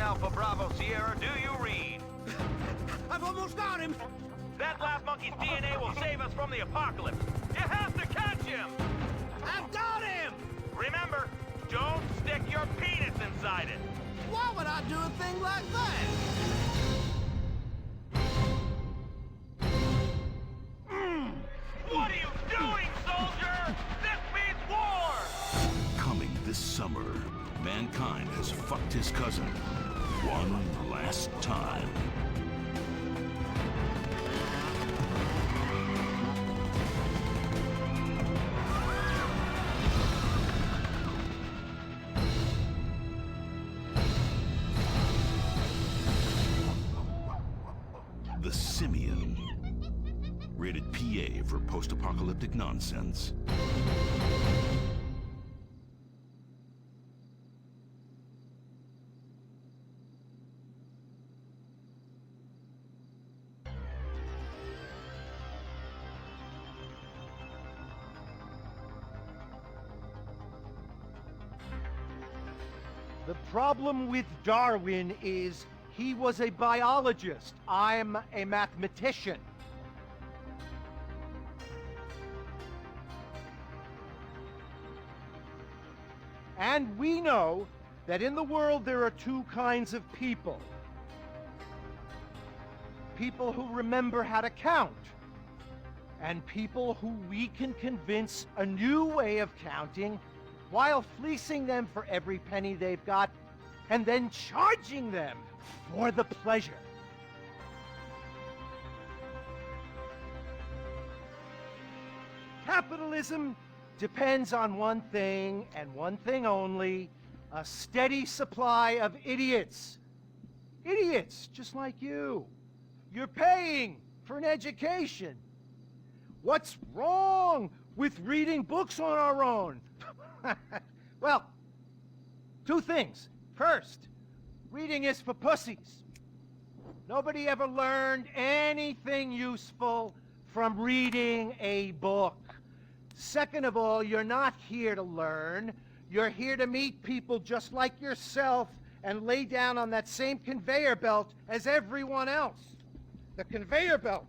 Alpha Bravo Sierra, do you read? I've almost got him! That last monkey's DNA will save us from the apocalypse. You have to catch him! I've got him! Remember, don't stick your penis inside it. Why would I do a thing like that? What are you doing, soldier? This means war! Coming this summer, mankind has fucked his cousin one last time. The Simian. Rated PA for post-apocalyptic nonsense. The problem with Darwin is he was a biologist. I'm a mathematician. And we know that in the world there are two kinds of people. People who remember how to count, and people who we can convince a new way of counting while fleecing them for every penny they've got, and then charging them for the pleasure. Capitalism depends on one thing, and one thing only: a steady supply of idiots. Idiots just like you. You're paying for an education. What's wrong with reading books on our own? Well, two things. First, reading is for pussies. Nobody ever learned anything useful from reading a book. Second of all, you're not here to learn. You're here to meet people just like yourself and lay down on that same conveyor belt as everyone else. The conveyor belt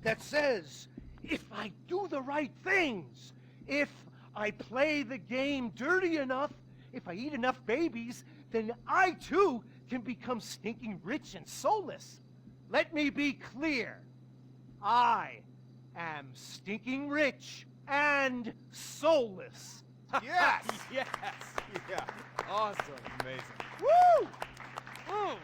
that says, if I do the right things, if I play the game dirty enough, if I eat enough babies, then I too can become stinking rich and soulless. Let me be clear. I am stinking rich and soulless. Yes! Yes! Yeah. Awesome. Amazing. Woo! Oh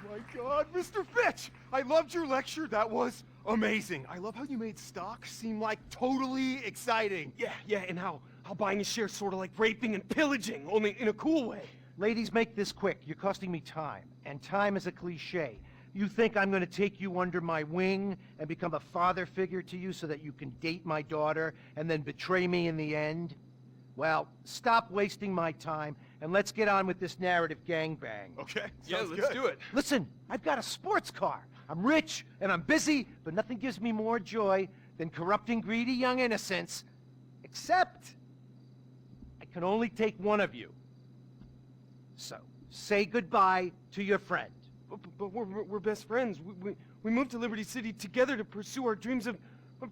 my God, Mr. Fitch! I loved your lecture. That was amazing. I love how you made stocks seem like totally exciting. Yeah, and how buying a share is sort of like raping and pillaging, only in a cool way. Ladies, make this quick. You're costing me time, and time is a cliche. You think I'm going to take you under my wing and become a father figure to you so that you can date my daughter and then betray me in the end? Well, stop wasting my time and let's get on with this narrative gangbang. Okay, Yeah, sounds let's good. do it. Listen, I've got a sports car. I'm rich and I'm busy, but nothing gives me more joy than corrupting greedy young innocents, except I can only take one of you. So, say goodbye to your friend. But we're best friends. We moved to Liberty City together to pursue our dreams of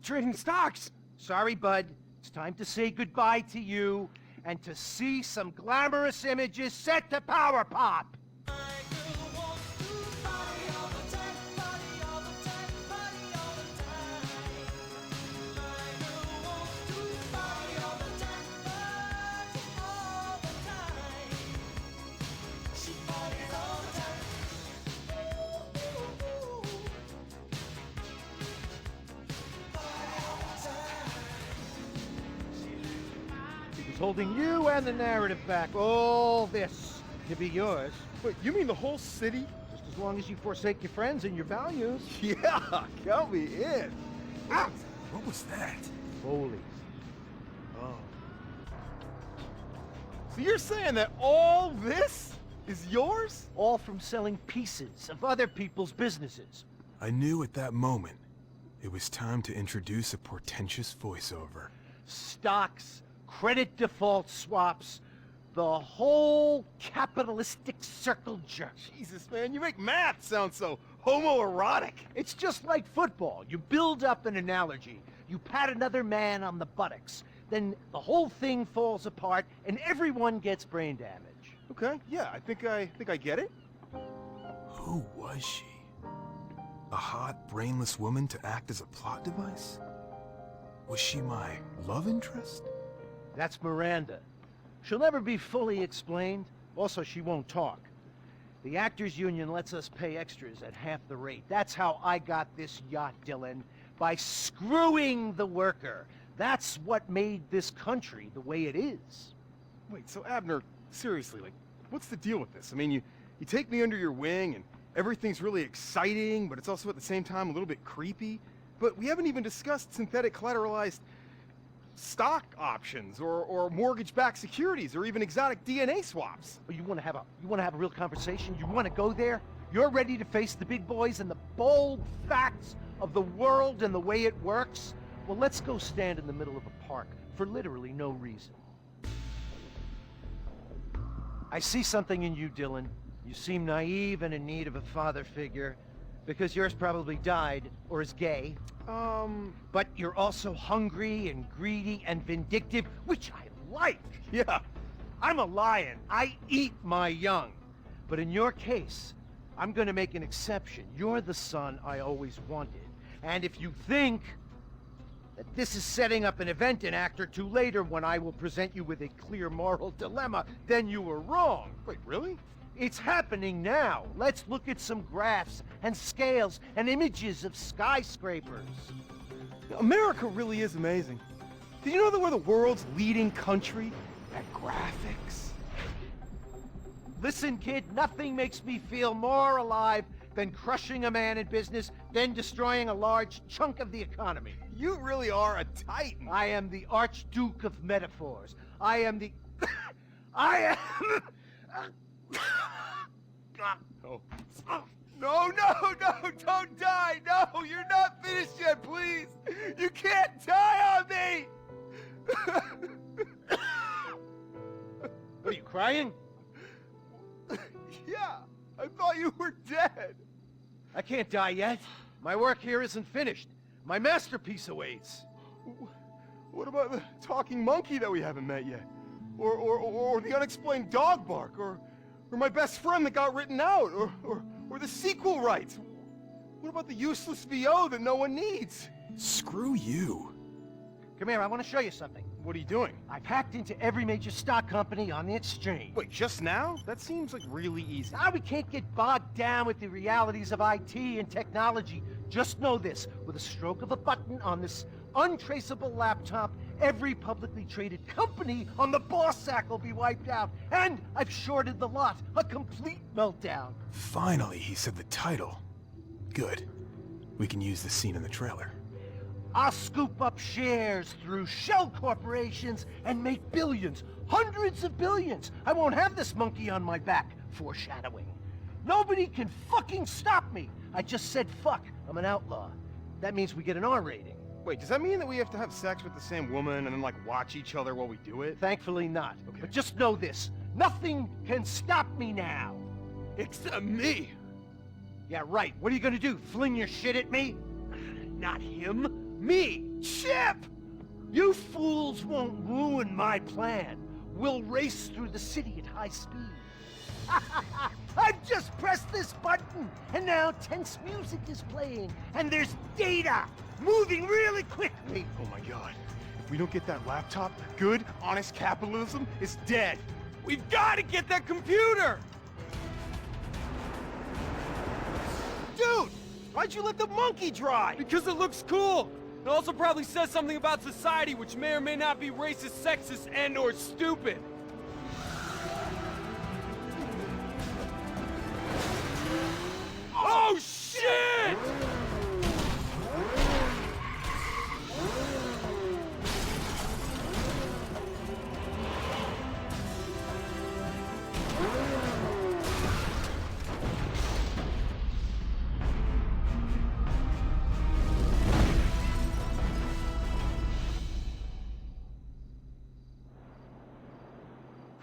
trading stocks. Sorry, bud. It's time to say goodbye to you and to see some glamorous images set to power pop. Holding you and the narrative back. All this to be yours. Wait, you mean the whole city? Just as long as you forsake your friends and your values. Yeah, count me in. Ah, what was that? Holy. Oh. So you're saying that all this is yours? All from selling pieces of other people's businesses. I knew at that moment it was time to introduce a portentous voiceover. Stocks, credit default swaps, the whole capitalistic circle jerk. Jesus, man, you make math sound so homoerotic. It's just like football. You build up an analogy, you pat another man on the buttocks, then the whole thing falls apart and everyone gets brain damage. Okay, yeah, I think I get it. Who was she? A hot, brainless woman to act as a plot device? Was she my love interest? That's Miranda. She'll never be fully explained. Also, she won't talk. The Actors Union lets us pay extras at half the rate. That's how I got this yacht, Dylan. By screwing the worker. That's what made this country the way it is. Wait, so Abner, seriously, like, what's the deal with this? I mean, you take me under your wing and everything's really exciting, but it's also at the same time a little bit creepy. But we haven't even discussed synthetic collateralized stock options or mortgage-backed securities or even exotic DNA swaps. Oh, you want to have a real conversation? You want to go there? You're ready to face the big boys and the bold facts of the world and the way it works? Well, let's go stand in the middle of a park for literally no reason. I see something in you, Dylan. You seem naive and in need of a father figure, because yours probably died or is gay. But you're also hungry and greedy and vindictive, which I like. Yeah. I'm a lion. I eat my young. But in your case, I'm gonna make an exception. You're the son I always wanted. And if you think that this is setting up an event in Act or Two later when I will present you with a clear moral dilemma, then you were wrong. Wait, really? It's happening now. Let's look at some graphs and scales and images of skyscrapers. America really is amazing. Did you know that we're the world's leading country at graphics? Listen, kid, nothing makes me feel more alive than crushing a man in business, then destroying a large chunk of the economy. You really are a titan. I am the Archduke of metaphors. I am the... I am... Oh. No, don't die! No, you're not finished yet, please! You can't die on me! What, are you crying? Yeah, I thought you were dead. I can't die yet. My work here isn't finished. My masterpiece awaits. What about the talking monkey that we haven't met yet? Or the unexplained dog bark? Or my best friend that got written out? Or the sequel rights? What about the useless VO that no one needs? Screw you. Come here, I want to show you something. What are you doing? I've hacked into every major stock company on the exchange. Wait, just now? That seems like really easy. Now we can't get bogged down with the realities of IT and technology. Just know this, with a stroke of a button on this untraceable laptop, every publicly traded company on the boss sack will be wiped out. And I've shorted the lot. A complete meltdown. Finally, he said the title. Good. We can use the scene in the trailer. I'll scoop up shares through shell corporations and make billions, hundreds of billions. I won't have this monkey on my back. Foreshadowing. Nobody can fucking stop me. I just said fuck. I'm an outlaw. That means we get an R rating. Wait, does that mean that we have to have sex with the same woman and then, like, watch each other while we do it? Thankfully not. Okay. But just know this. Nothing can stop me now. Except me. Yeah, right. What are you gonna do? Fling your shit at me? Not him. Me. Chip! You fools won't ruin my plan. We'll race through the city at high speed. I've just pressed this button, and now tense music is playing, and there's data moving really quickly. Oh my god. If we don't get that laptop, good, honest capitalism is dead. We've got to get that computer! Dude! Why'd you let the monkey drive? Because it looks cool! It also probably says something about society which may or may not be racist, sexist, and or stupid. Oh shit!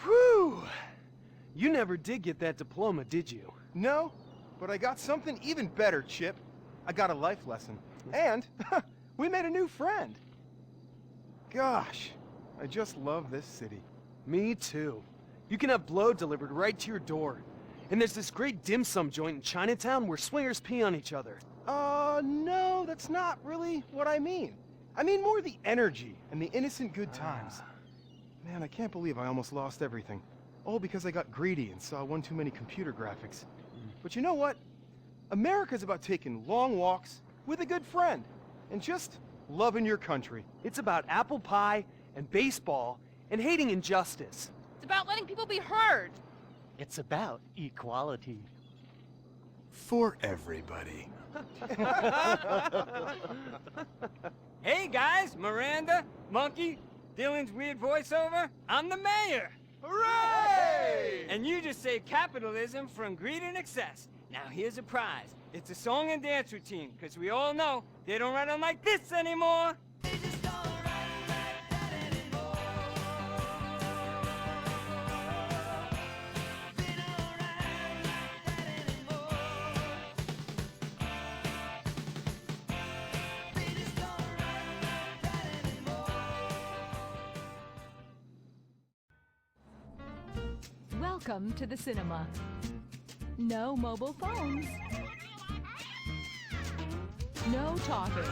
Whew! You never did get that diploma, did you? No, but I got something even better, Chip. I got a life lesson. And we made a new friend. Gosh, I just love this city. Me too. You can have blow delivered right to your door. And there's this great dim sum joint in Chinatown where swingers pee on each other. No, that's not really what I mean. I mean more the energy and the innocent good times. Man, I can't believe I almost lost everything. All because I got greedy and saw one too many computer graphics. But you know what? America's about taking long walks with a good friend and just loving your country. It's about apple pie and baseball and hating injustice. It's about letting people be heard. It's about equality. For everybody. Hey guys, Miranda, Monkey, Dylan's weird voiceover, I'm the mayor! Hooray! And you just saved capitalism from greed and excess. Now here's a prize. It's a song and dance routine, because we all know they don't run them like this anymore! Welcome to the cinema. No mobile phones. No talking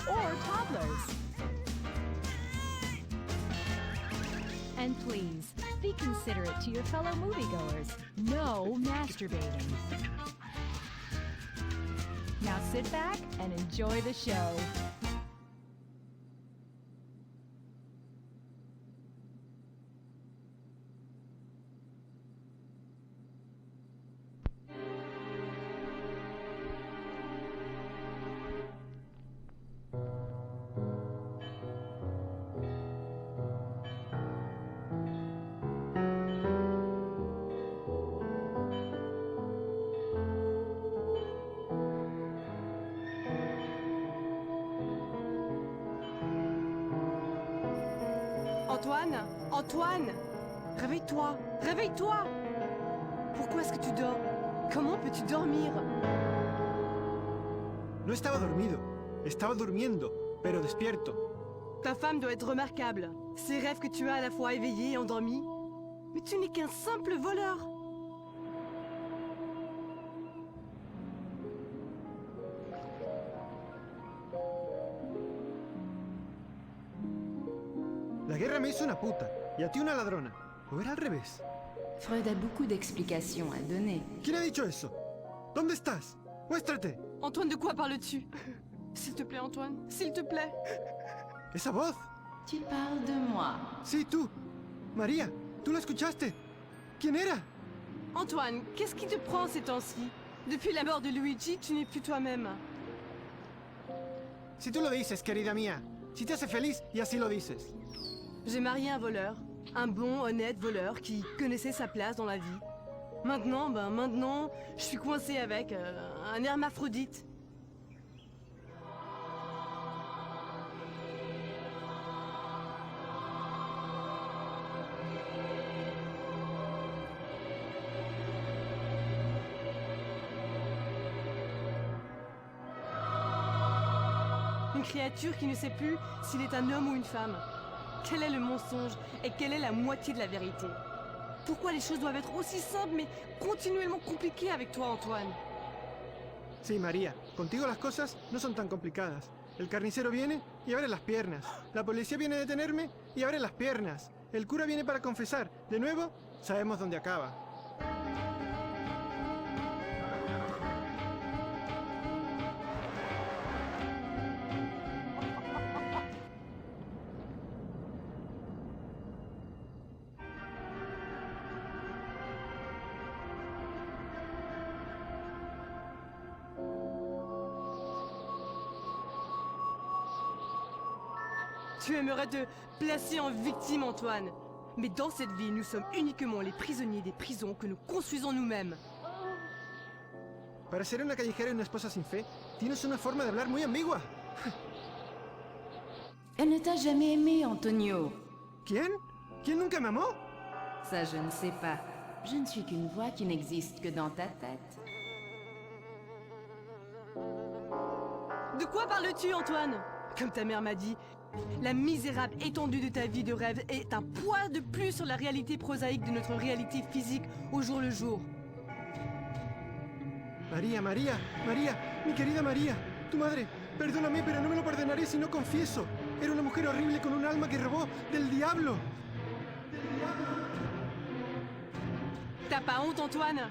or toddlers. And please, be considerate to your fellow moviegoers. No masturbating. Now sit back and enjoy the show. Antoine, Antoine, réveille-toi, réveille-toi. Pourquoi est-ce que tu dors? Comment peux-tu dormir? No estaba dormido. Estaba durmiendo, pero despierto. Ta femme doit être remarquable. Ces rêves que tu as à la fois éveillés et endormis. Mais tu n'es qu'un simple voleur. La guerra me hizo una puta, y a ti una ladrona. ¿O era al revés? Freud a beaucoup d'explications à donner. ¿Quién ha dicho eso? ¿Dónde estás? Muéstrate. Antoine, de quoi parles-tu? S'il te plaît, Antoine, s'il te plaît. Esa voz. Tu parles de moi. Sí, tú. María, tú la escuchaste. ¿Quién era? Antoine, qu'est-ce qui te prend ces temps-ci? Depuis la mort de Luigi, tu n'es plus toi-même. Si tú lo dices, querida mía. Si te hace feliz y así lo dices. J'ai marié un voleur. Un bon, honnête voleur qui connaissait sa place dans la vie. Maintenant, je suis coincée avec un hermaphrodite. Une créature qui ne sait plus s'il est un homme ou une femme. Quel est le mensonge et quelle est la moitié de la vérité? Pourquoi les choses doivent être aussi simples mais continuellement compliquées avec toi, Antoine? Sí, María. Contigo las cosas no son tan complicadas. El carnicero viene y abre las piernas. La policía viene a detenerme y abre las piernas. El cura viene para confesar. De nuevo, sabemos dónde acaba. Tu aimerais te placer en victime, Antoine. Mais dans cette vie, nous sommes uniquement les prisonniers des prisons que nous construisons nous-mêmes. Para ser una callejera y una esposa sin fe, tienes una forma de hablar muy ambigua. Elle ne t'a jamais aimé, Antonio. ¿Quién? ¿Quién nunca me amó? Ça, je ne sais pas. Je ne suis qu'une voix qui n'existe que dans ta tête. De quoi parles-tu, Antoine? Comme ta mère m'a dit, la misérable étendue de ta vie de rêve est un poids de plus sur la réalité prosaïque de notre réalité physique au jour le jour. María, María, María, mi querida María, tu madre, perdóname, pero no me lo perdonaré si no confieso. Era una mujer horrible con un alma que robó del diablo. T'as pas honte, Antoine?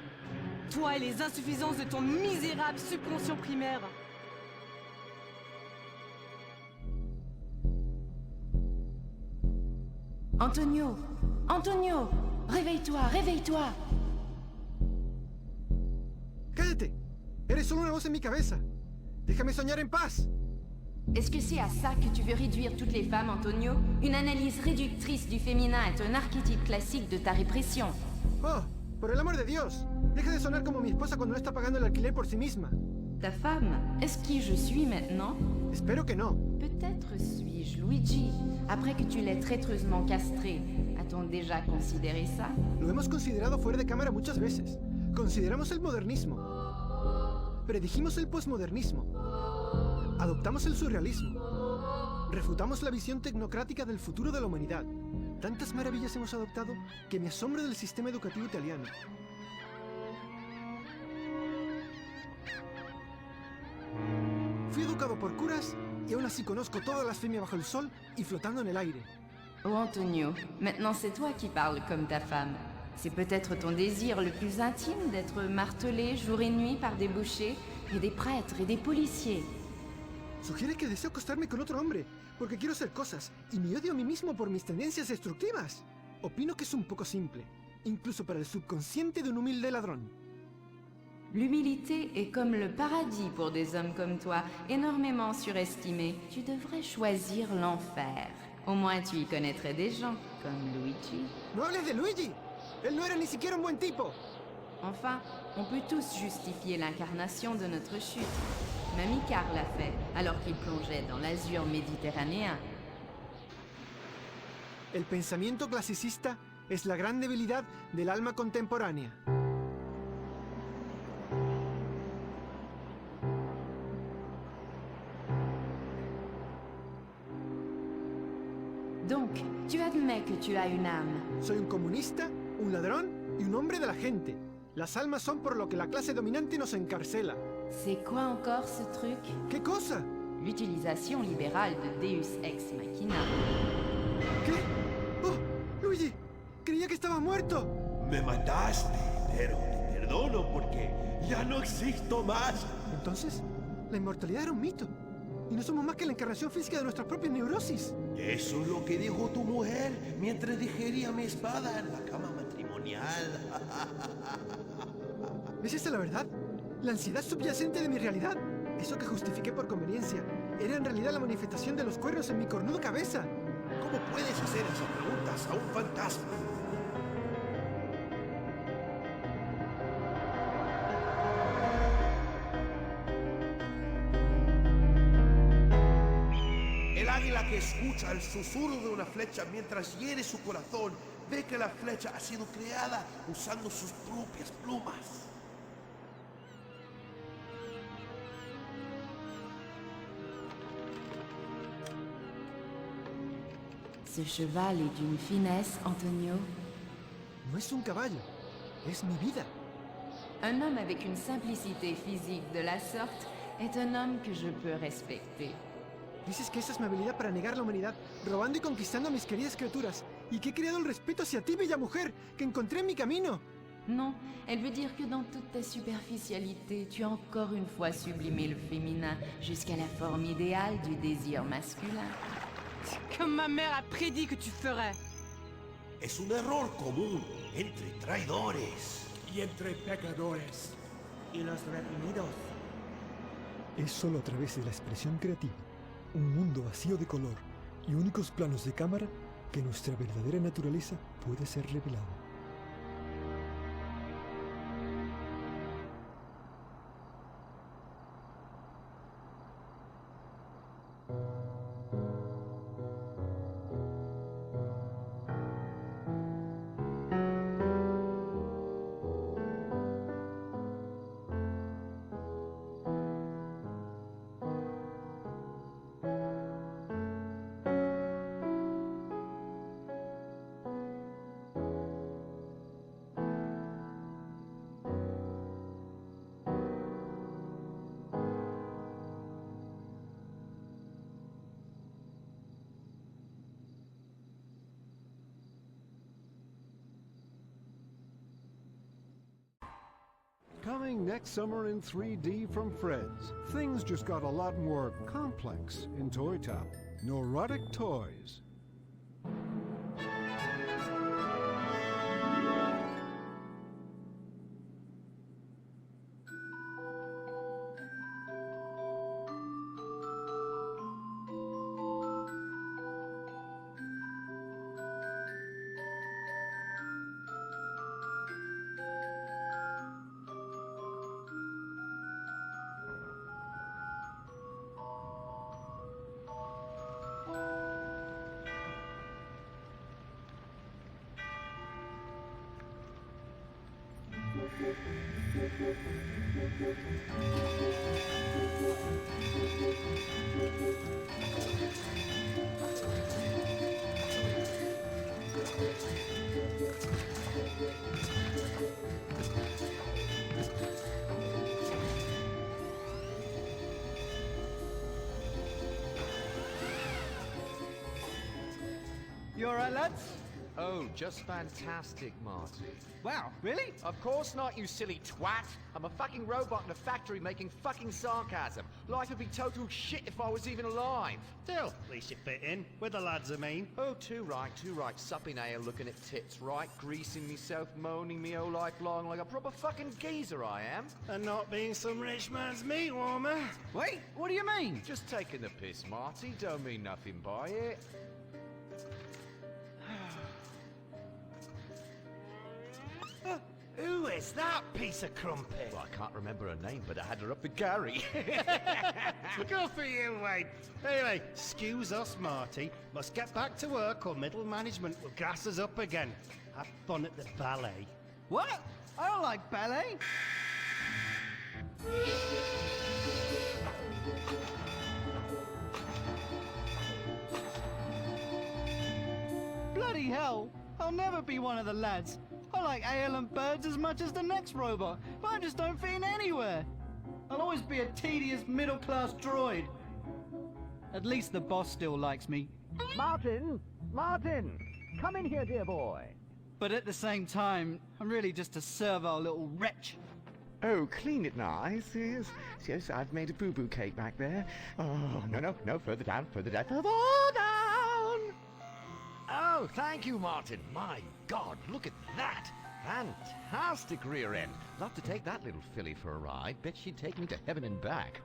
Toi et les insuffisances de ton misérable subconscient primaire. Antonio! Antonio! Réveille-toi, réveille-toi! ¡Cállate! Eres solo una voz en mi cabeza. Déjame soñar en paz. Est-ce que c'est à ça que tu veux réduire toutes les femmes, Antonio? Une analyse réductrice du féminin est un archétype classique de ta répression. Oh, por el amor de Dios. Deja de sonar como mi esposa cuando no está pagando el alquiler por sí misma. Ta femme? Est-ce qui je suis maintenant? Espero que no. Peut-être suis-je Luigi, après que tu l'aies traîtreusement castré. A-t-on déjà considéré ça? Lo hemos considerado fuera de cámara muchas veces. Consideramos el modernismo. Predijimos el posmodernismo. Adoptamos el surrealismo. Refutamos la visión tecnocrática del futuro de la humanidad. Tantas maravillas hemos adoptado que me asombro del sistema educativo italiano. Fui educado por curas y aún así conozco todas las femias bajo el sol y flotando en el aire. Oh Antonio, maintenant c'est toi qui parles comme ta femme. C'est peut-être ton désir le plus intime d'être martelé jour et nuit par des bouchers et des prêtres et des policiers. Sugiere que deseo acostarme con otro hombre, porque quiero hacer cosas y me odio a mí mismo por mis tendencias destructivas. Opino que es un poco simple, incluso para el subconsciente de un humilde ladrón. L'humilité est comme le paradis pour des hommes comme toi, énormément surestimés. Tu devrais choisir l'enfer. Au moins tu y connaîtrais des gens, comme Luigi. ¡No hables de Luigi! ¡Él no era ni siquiera un buen tipo! Enfin, on peut tous justifier l'incarnation de notre chute. Même Icar l'a fait, alors qu'il plongeait dans l'azur méditerranéen. El pensamiento clasicista es la gran debilidad del alma contemporánea. Donc, tu admets que tu as une âme. Soy un comunista, un ladrón y un hombre de la gente. Las almas son por lo que la clase dominante nos encarcela. C'est quoi encore ce truc? ¿Qué cosa? L'utilisation libérale de Deus Ex Machina. ¿Qué? ¡Oh! ¡Luigi! ¡Creía que estaba muerto! Me mataste, pero te perdono porque ya no existo más. Entonces, la inmortalidad era un mito. Y no somos más que la encarnación física de nuestras propias neurosis. Eso es lo que dijo tu mujer mientras digería mi espada en la cama matrimonial. ¿Es esa la verdad? ¿La ansiedad subyacente de mi realidad? Eso que justifiqué por conveniencia era en realidad la manifestación de los cuernos en mi cornuda cabeza. ¿Cómo puedes hacer esas preguntas a un fantasma? El águila que escucha el susurro de una flecha mientras hiere su corazón ve que la flecha ha sido creada usando sus propias plumas. Ce cheval est d'une finesse, Antonio. No es un caballo, es mi vida. Un homme avec une simplicité physique de la sorte est un homme que je peux respecter. Dices que esa es mi habilidad para negar la humanidad, robando y conquistando a mis queridas criaturas, y que he creado el respeto hacia ti, bella mujer, que encontré en mi camino. Non, elle veut dire que dans toute ta superficialité, tu as encore une fois sublimé le féminin jusqu'à la forme idéale du désir masculin. Comme ma mère a prédit que tu ferais. Es un error común entre traidores y entre pecadores y los reprimidos. Es solo a través de la expresión creativa, un mundo vacío de color y únicos planos de cámara que nuestra verdadera naturaleza puede ser revelada. Playing next summer in 3D from Fred's. Things just got a lot more complex in Toy Town. Neurotic toys. You alright, lads? Oh, just fantastic, Marty. Wow, really? Of course not, you silly twat. I'm a fucking robot in a factory making fucking sarcasm. Life would be total shit if I was even alive. Still, at least you fit in. With the lads, I mean. Oh, too right. Supping ale, looking at tits, right? Greasing myself, moaning me whole life long like a proper fucking geezer I am. And not being some rich man's meat warmer. Wait, what do you mean? Just taking the piss, Marty. Don't mean nothing by it. Who is that piece of crumpet? Well, I can't remember her name, but I had her up with Gary. Good for you, Wayne. Anyway, excuse us, Marty. Must get back to work or middle management will gas us up again. Have fun at the ballet. What? I don't like ballet. Bloody hell! I'll never be one of the lads. I like ale and birds as much as the next robot, but I just don't fit in anywhere. I'll always be a tedious middle-class droid. At least the boss still likes me. Martin! Martin! Come in here, dear boy. But at the same time, I'm really just a servile little wretch. Oh, clean it nice, yes. Yes, I've made a boo-boo cake back there. Oh, no, further down, further down. Oh, thank you, Martin. My God, look at that. Fantastic rear end. Love to take that little filly for a ride. Bet she'd take me to heaven and back.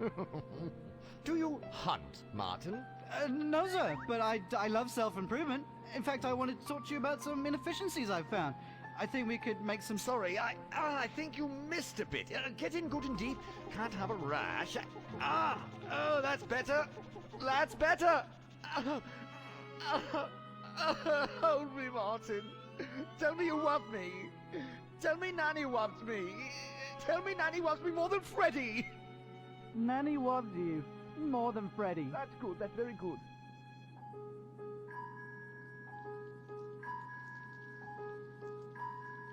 Do you hunt, Martin? No, sir, but I love self-improvement. In fact, I wanted to talk to you about some inefficiencies I've found. I think we could make some... Sorry, I think you missed a bit. Get in good and deep. Can't have a rash. Oh, that's better. That's better. Hold me, Martin. Tell me you love me. Tell me Nanny loves me. Tell me Nanny loves me more than Freddy. Nanny loves you more than Freddy. That's good, that's very good.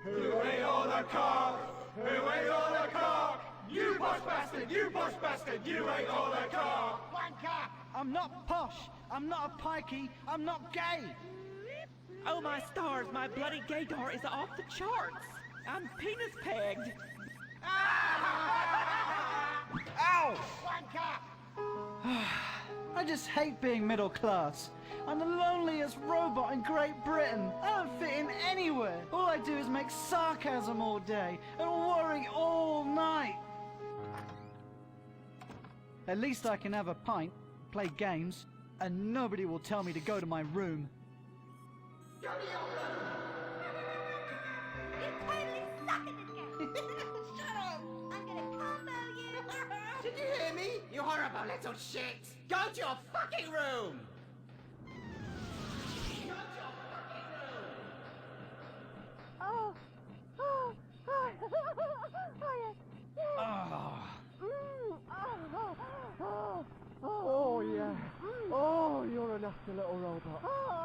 Who ate all the cock? Who ate all the cock? You posh bastard! You posh bastard! You ate all the cock! Wanker! I'm not posh. I'm not a pikey. I'm not gay. Oh my stars, my bloody gaydar is off the charts. I'm penis pegged. Ow! I just hate being middle class. I'm the loneliest robot in Great Britain. I don't fit in anywhere. All I do is make sarcasm all day and worry all night. At least I can have a pint, play games, and nobody will tell me to go to my room. Go to your room! You totally suck at this game! Shut up! I'm gonna combo you! Did you hear me? You horrible little shit! Go to your fucking room! Go to your fucking room! Oh! Oh! Oh, yes! Oh, yeah. Oh, you're a nasty little robot.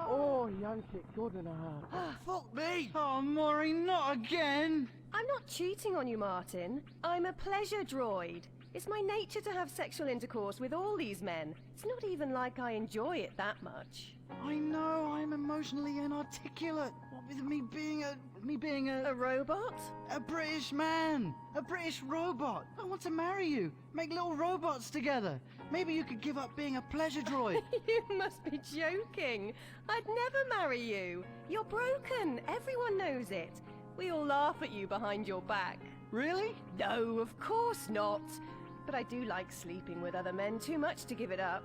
Oh, yank it good and hard. Fuck me! Oh, Maury, not again! I'm not cheating on you, Martin. I'm a pleasure droid. It's my nature to have sexual intercourse with all these men. It's not even like I enjoy it that much. I know, I'm emotionally inarticulate. What with me being a robot? A British man. A British robot. I want to marry you. Make little robots together. Maybe you could give up being a pleasure droid. You must be joking. I'd never marry you. You're broken. Everyone knows it. We all laugh at you behind your back. Really? No, of course not. But I do like sleeping with other men too much to give it up.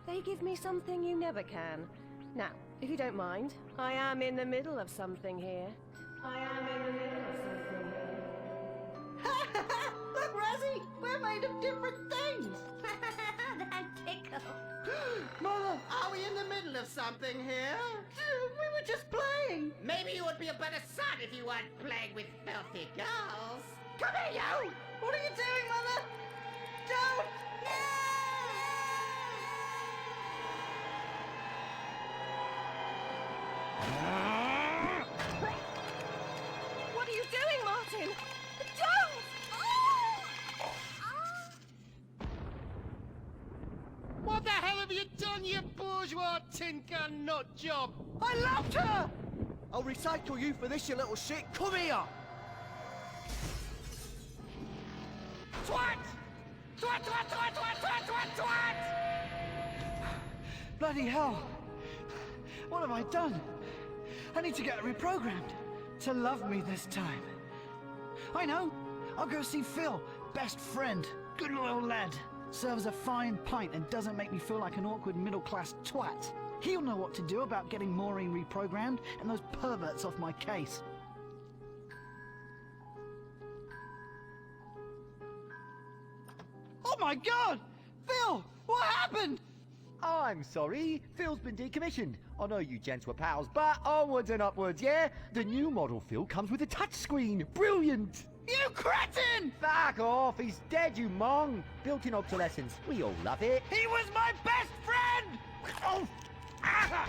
They give me something you never can. Now, if you don't mind, I am in the middle of something here. Look, Rosie, we're made of different things. That tickle. Mother! Are we in the middle of something here? We were just playing. Maybe you would be a better son if you weren't playing with filthy girls. Come here, you! What are you doing, Mother? Don't! What are you doing, Martin? Don't! What the hell have you done, you bourgeois tin can nut job? I loved her! I'll recycle you for this, you little shit. Come here! Twat! Twat, twat, twat, twat, twat, twat, twat! Bloody hell! What have I done? I need to get her reprogrammed to love me this time. I know! I'll go see Phil, best friend, good loyal lad. Serves a fine pint and doesn't make me feel like an awkward middle-class twat. He'll know what to do about getting Maureen reprogrammed and those perverts off my case. Oh my god! Phil! What happened? I'm sorry, Phil's been decommissioned. I know you gents were pals, but onwards and upwards, yeah? The new model Phil comes with a touchscreen. Brilliant! You cretin! Back off, he's dead, you mong. Built-in obsolescence. We all love it. He was my best friend! Oh! Ah!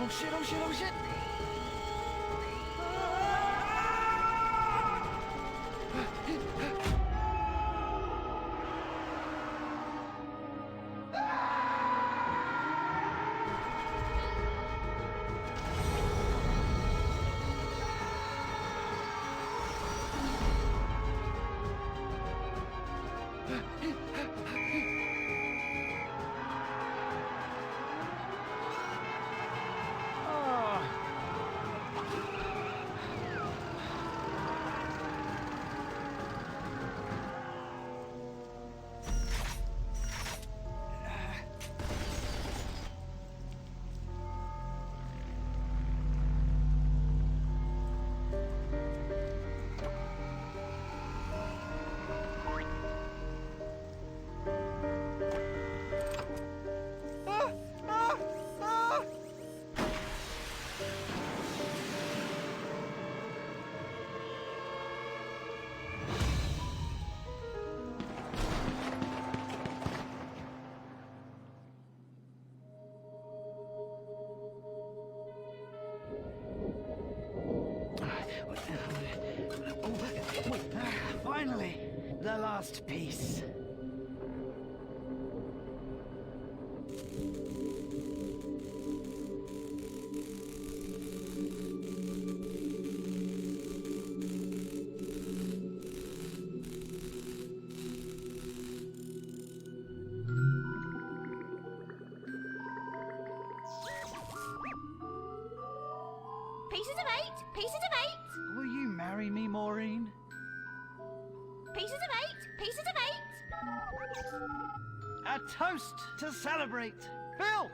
Oh shit, oh shit, oh shit! Finally, the last piece. Pieces of 8, pieces of 8. Will you marry me, Maureen? Pieces of 8, pieces of 8. A toast to celebrate. Phil!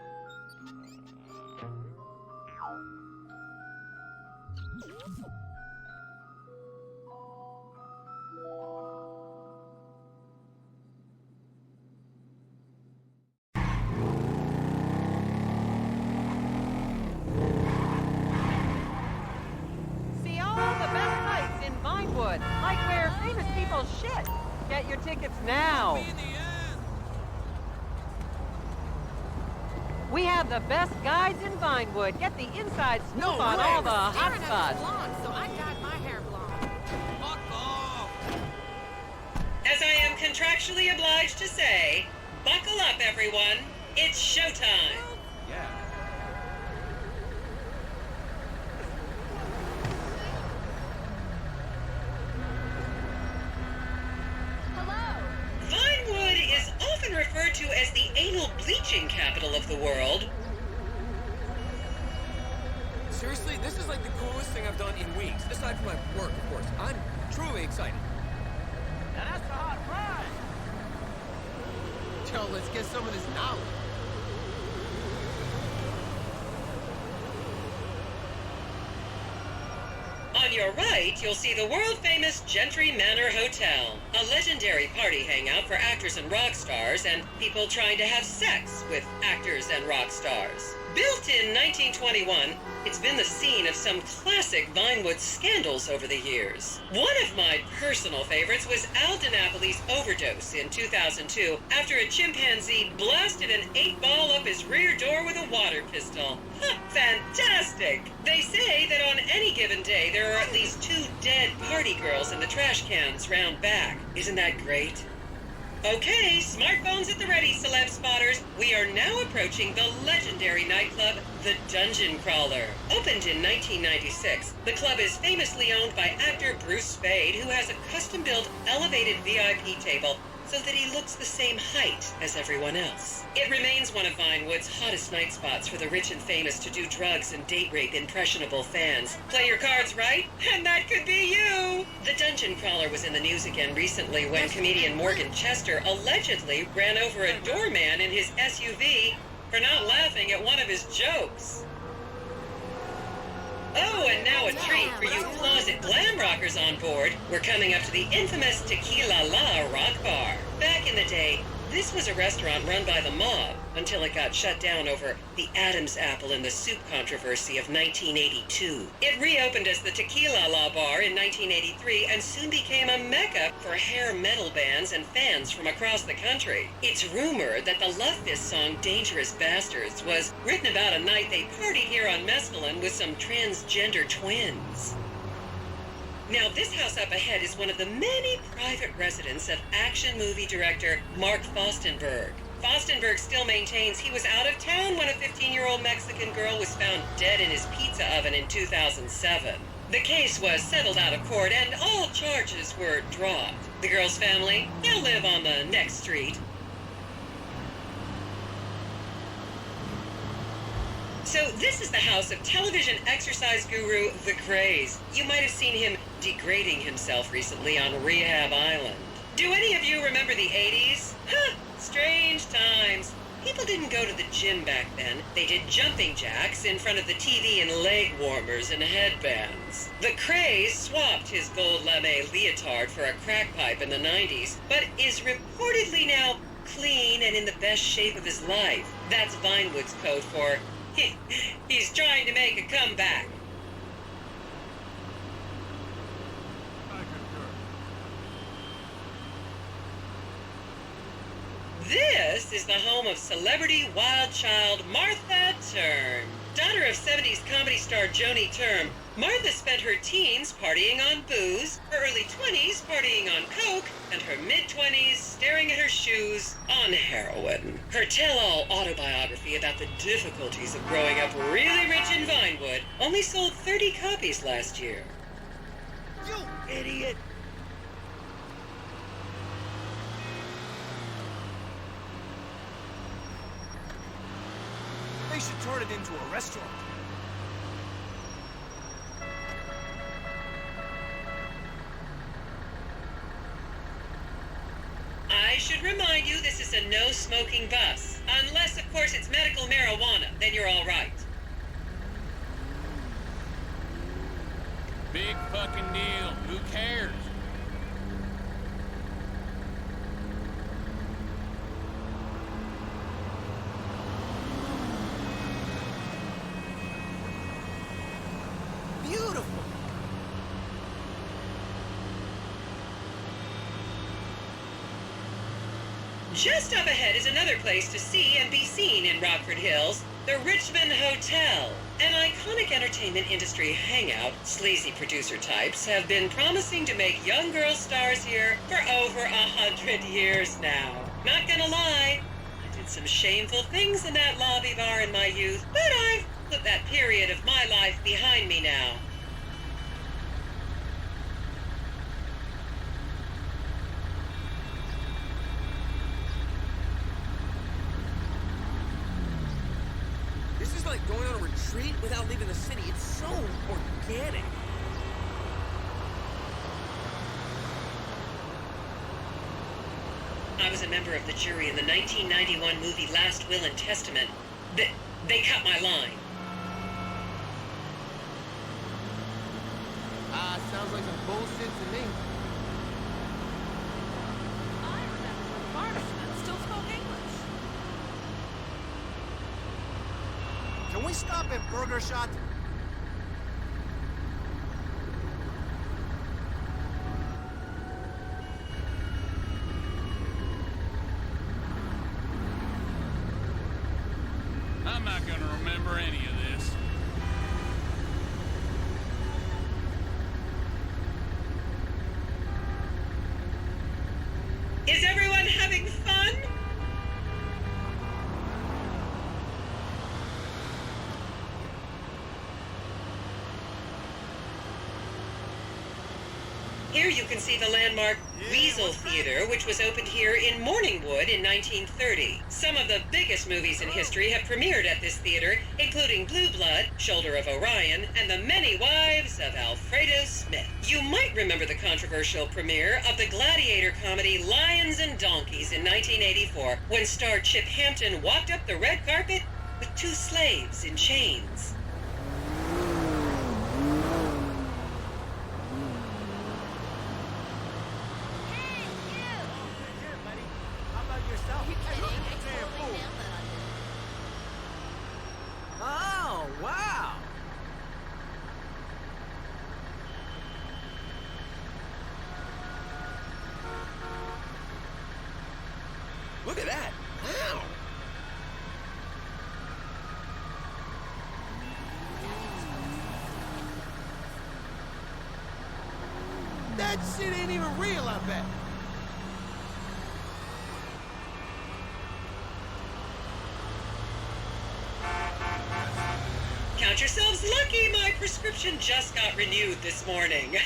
See all the best sights in Vinewood, like where famous people shit. Get your tickets now. We have the best guides in Vinewood. Get the inside scoop on all the hot spots. So I dyed my hair blonde. As I am contractually obliged to say, buckle up, everyone. It's showtime. Vinewood is often referred to as the anal bleaching capital of the world. Seriously, this is like the coolest thing I've done in weeks, aside from my work, of course. I'm truly excited. Now that's a hot ride. Yo, let's get some of this knowledge. On your right, you'll see the world-famous Gentry Manor Hotel, a legendary party hangout for actors and rock stars and people trying to have sex with actors and rock stars. Built in 1921, it's been the scene of some classic Vinewood scandals over the years. One of my personal favorites was Al DiNapoli's overdose in 2002 after a chimpanzee blasted an 8-ball up his rear door with a water pistol. Fantastic! They say that on any given day there are at least 2 dead party girls in the trash cans round back. Isn't that great? Okay, smartphones at the ready, celeb spotters. We are now approaching the legendary nightclub, the Dungeon Crawler. Opened in 1996, the club is famously owned by actor Bruce Spade, who has a custom-built elevated VIP table so that he looks the same height as everyone else. It remains one of Vinewood's hottest night spots for the rich and famous to do drugs and date rape impressionable fans. Play your cards right, and that could be you! The Dungeon Crawler was in the news again recently when comedian Morgan Chester allegedly ran over a doorman in his SUV for not laughing at one of his jokes. Oh, and now a treat for you closet glam rockers on board. We're coming up to the infamous Tequila La Rock Bar. Back in the day, this was a restaurant run by the mob until it got shut down over the Adam's apple in the soup controversy of 1982. It reopened as the Tequila La Bar in 1983 and soon became a mecca for hair metal bands and fans from across the country. It's rumored that the Love Fist song Dangerous Bastards was written about a night they partied here on Mescaline with some transgender twins. Now, this house up ahead is one of the many private residences of action movie director Mark Fostenberg. Fostenberg still maintains he was out of town when a 15-year-old Mexican girl was found dead in his pizza oven in 2007. The case was settled out of court and all charges were dropped. The girl's family, they'll live on the next street. So this is the house of television exercise guru The Craze. You might have seen him degrading himself recently on Rehab Island. Do any of you remember the 80s? Strange times. People didn't go to the gym back then. They did jumping jacks in front of the TV and leg warmers and headbands. The Craze swapped his gold lame leotard for a crack pipe in the 90s, but is reportedly now clean and in the best shape of his life. That's Vinewood's code for he's trying to make a comeback. This is the home of celebrity wild child Martha Turm. Daughter of 70s comedy star Joni Turm, Martha spent her teens partying on booze, her early 20s partying on coke, and her mid-20s staring at her shoes on heroin. Her tell-all autobiography about the difficulties of growing up really rich in Vinewood only sold 30 copies last year. You idiot! They should turn it into a restaurant. I I should remind you this is a no-smoking bus. Unless, of course, it's medical marijuana. Then you're all right. Big fucking deal. Who cares? Beautiful. Just up ahead is another place to see and be seen in Rockford Hills, the Richmond Hotel. An iconic entertainment industry hangout, sleazy producer types have been promising to make young girl stars here for over 100 years now. Not gonna lie, I did some shameful things in that lobby bar in my youth, but I've put that period of my life behind me now. This is like going on a retreat without leaving the city. It's so organic. I was a member of the jury in the 1991 movie Last Will and Testament. They cut my line. Sounds like some bullshit to me. I remember when Bartisman still spoke English. Can we stop at Burger Shot? I'm not gonna remember any of this. Is everyone having fun? Here you can see the landmark Weasel Theater, which was opened here in Morningwood in 1930. Some of the biggest movies in history have premiered at this theater, including Blue Blood, Shoulder of Orion, and The Many Wives of Alfredo Smith. You might remember the controversial premiere of the gladiator comedy Lions and Donkeys in 1984, when star Chip Hampton walked up the red carpet with two slaves in chains. Oh, wow! Look at that. Wow. That shit ain't even real, I bet. Count yourselves lucky, my prescription just got renewed this morning.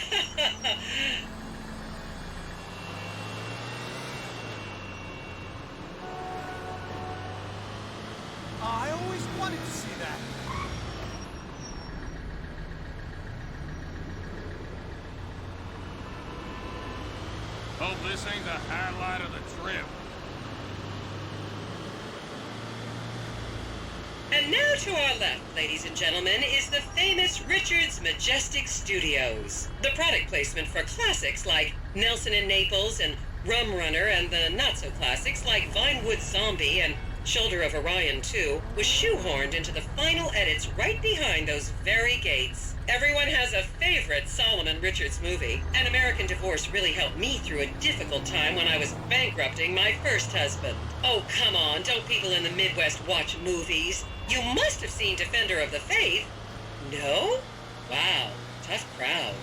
I always wanted to see that. Hope this ain't the highlight of the trip. And now to our left, ladies and gentlemen, is the famous Richards Majestic Studios. The product placement for classics like Nelson and Naples and Rum Runner, and the not-so-classics like Vinewood Zombie and Shoulder of Orion 2 was shoehorned into the final edits right behind those very gates. Everyone has a favorite Solomon Richards movie. An American Divorce really helped me through a difficult time when I was bankrupting my first husband. Oh, come on, don't people in the Midwest watch movies? You must have seen Defender of the Faith. No? Wow, tough crowd.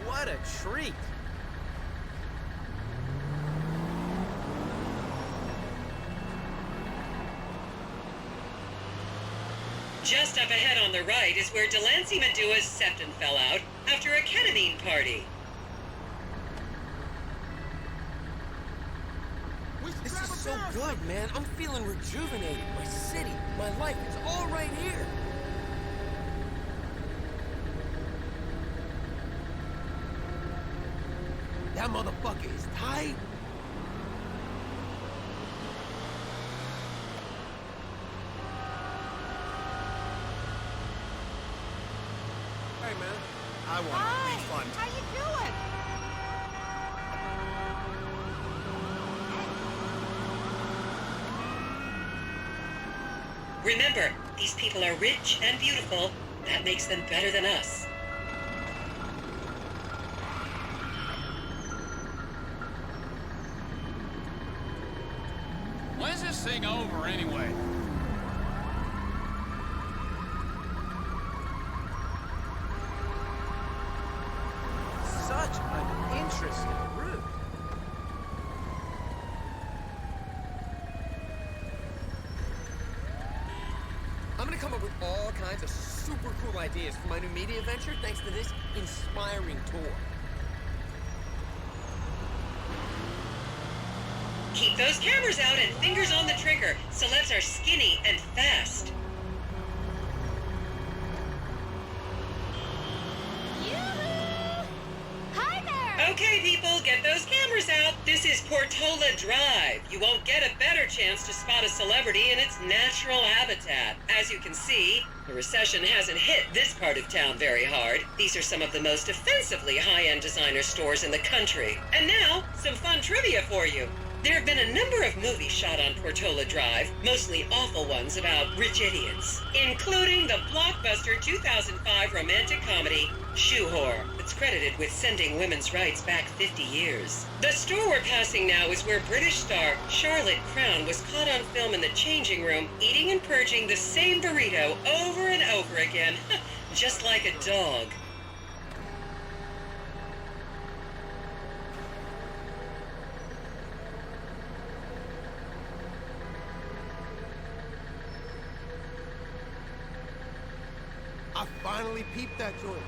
What a treat. Just up ahead on the right is where Delancey Medua's septum fell out after a ketamine party. This is so good, man. I'm feeling rejuvenated. My city, my life, it's all right here. That motherfucker is tight. Hey, man. I want a refund. How you doing? Remember, these people are rich and beautiful. That makes them better than us. When's this thing over, anyway? Such an interesting route. I'm gonna come up with all kinds of super cool ideas for my new media venture thanks to this inspiring tour. Keep those cameras out and fingers on the trigger. Celebs are skinny and fast. Hi there! Okay, people, get those cameras out. This is Portola Drive. You won't get a better chance to spot a celebrity in its natural habitat. As you can see, the recession hasn't hit this part of town very hard. These are some of the most offensively high-end designer stores in the country. And now, some fun trivia for you. There have been a number of movies shot on Portola Drive, mostly awful ones about rich idiots, including the blockbuster 2005 romantic comedy, Shoe Whore, that's credited with sending women's rights back 50 years. The store we're passing now is where British star Charlotte Crown was caught on film in the changing room, eating and purging the same burrito over and over again, just like a dog. I finally peeped that joint.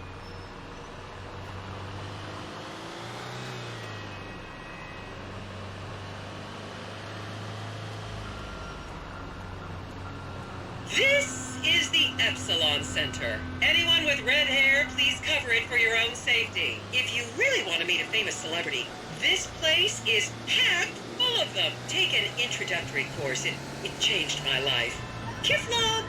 This is the Epsilon Center. Anyone with red hair, please cover it for your own safety. If you really want to meet a famous celebrity, this place is packed full of them. Take an introductory course. It changed my life. Kifla!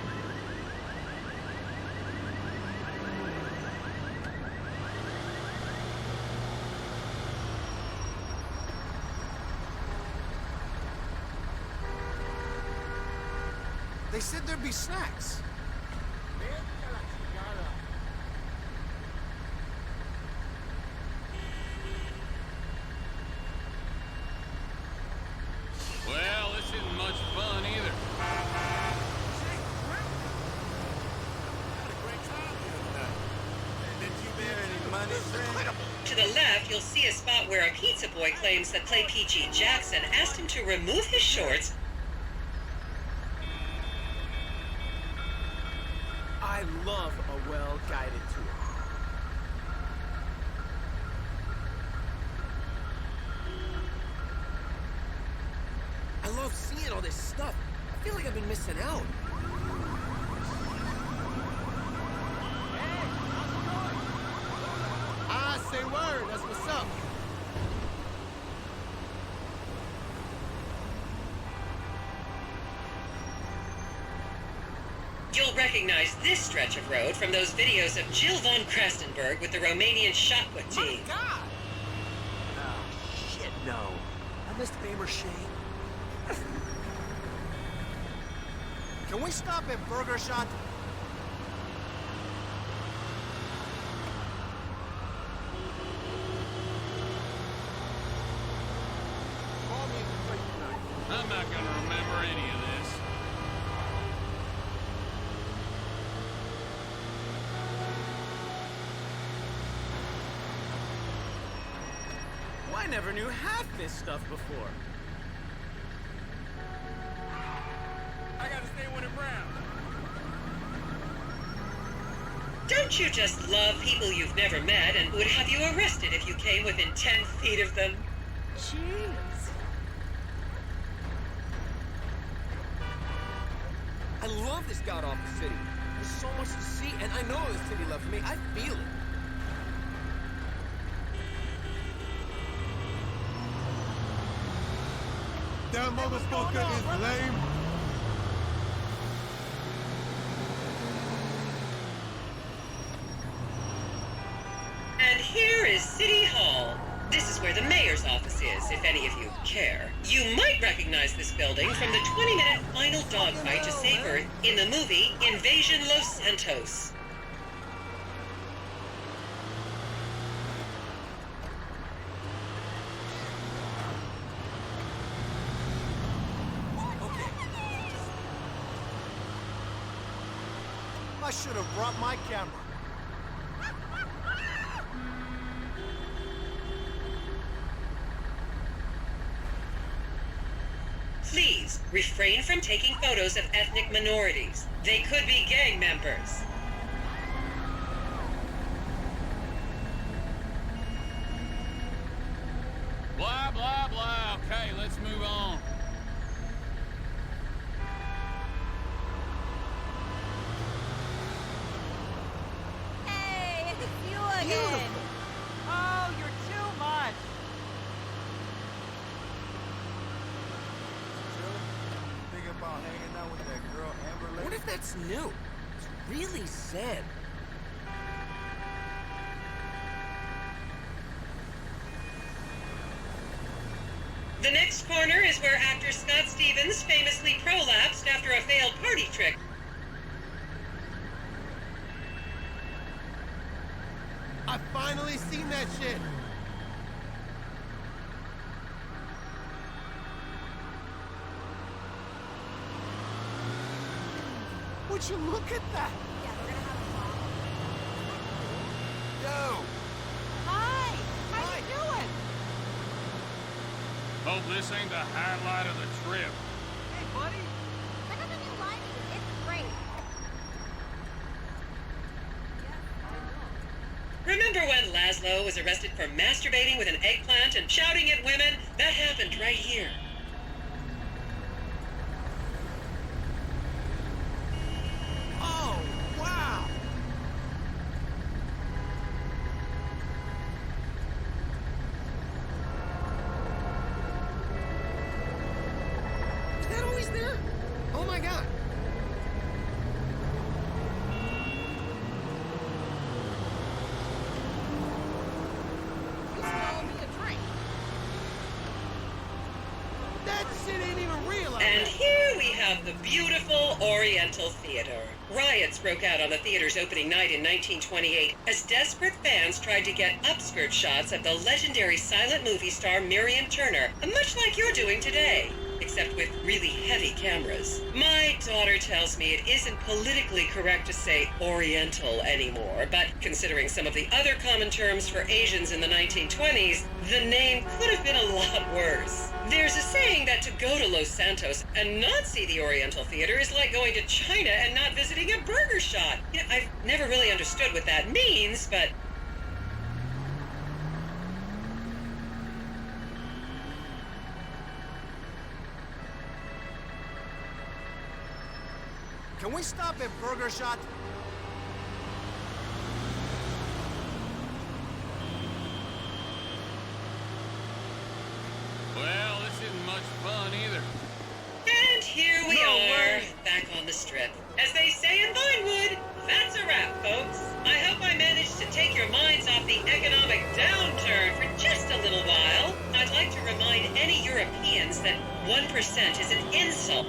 They said there'd be snacks. Well, this isn't much fun either. To the left, you'll see a spot where a pizza boy claims that Clay P.G. Jackson asked him to remove his shorts. I love a well-guided tour. I love seeing all this stuff. I feel like I've been missing out. Ah, say word, that's what's up. You'll recognize this stretch of road from those videos of Jill von Krastenberg with the Romanian shot put team. God! Oh, shit, no. I missed Fabershey. Can we stop at Burger Shot? I'm not gonna remember any of this. I never knew half this stuff before. I gotta stay when it brown. Don't you just love people you've never met and would have you arrested if you came within 10 feet of them? Jeez. love this god-awful city. There's so much to see, and I know the city loves me. I feel it. That motherfucker is lame. And here is City Hall. This is where the mayor's office is, if any of you care. You might recognize this building from the 20-minute final dogfight to save Earth in the movie Invasion Los Santos. I should have brought my camera. Please, refrain from taking photos of ethnic minorities. They could be gang members. Blah, blah, blah. Okay, let's move on. Hey, it's you again. Oh, you're too much. Thinking about hanging out with that girl Amber. What if that's new? It's really sad. The next corner is where actor Scott Stevens famously prolapsed after a failed party trick. I finally seen that shit. Would you look at that? Yeah, we're gonna have a Yo! Hi! How you doing? Hope this ain't the highlight of the trip. Hey, buddy. Check out the new lighting. It's great. Remember when Laszlo was arrested for masturbating with an eggplant and shouting at women? That happened right here. Oh, wow! Is that always there? Oh my god. That shit ain't even real. And here we have the beautiful Oriental Theater. Riots broke out on the theater's opening night in 1928 as desperate fans tried to get upskirt shots of the legendary silent movie star Miriam Turner, much like you're doing today, except with really heavy cameras. My daughter tells me it isn't politically correct to say Oriental anymore, but considering some of the other common terms for Asians in the 1920s, the name could have been a lot worse. There's a saying that to go to Los Santos and not see the Oriental Theater is like going to China and not visiting a burger shop. You know, I've never really understood what that means, but... Can we stop at Burger Shot? Well, this isn't much fun either. And here we are, back on the strip. As they say in Vinewood, that's a wrap, folks. I hope I managed to take your minds off the economic downturn for just a little while. I'd like to remind any Europeans that 1% is an insult.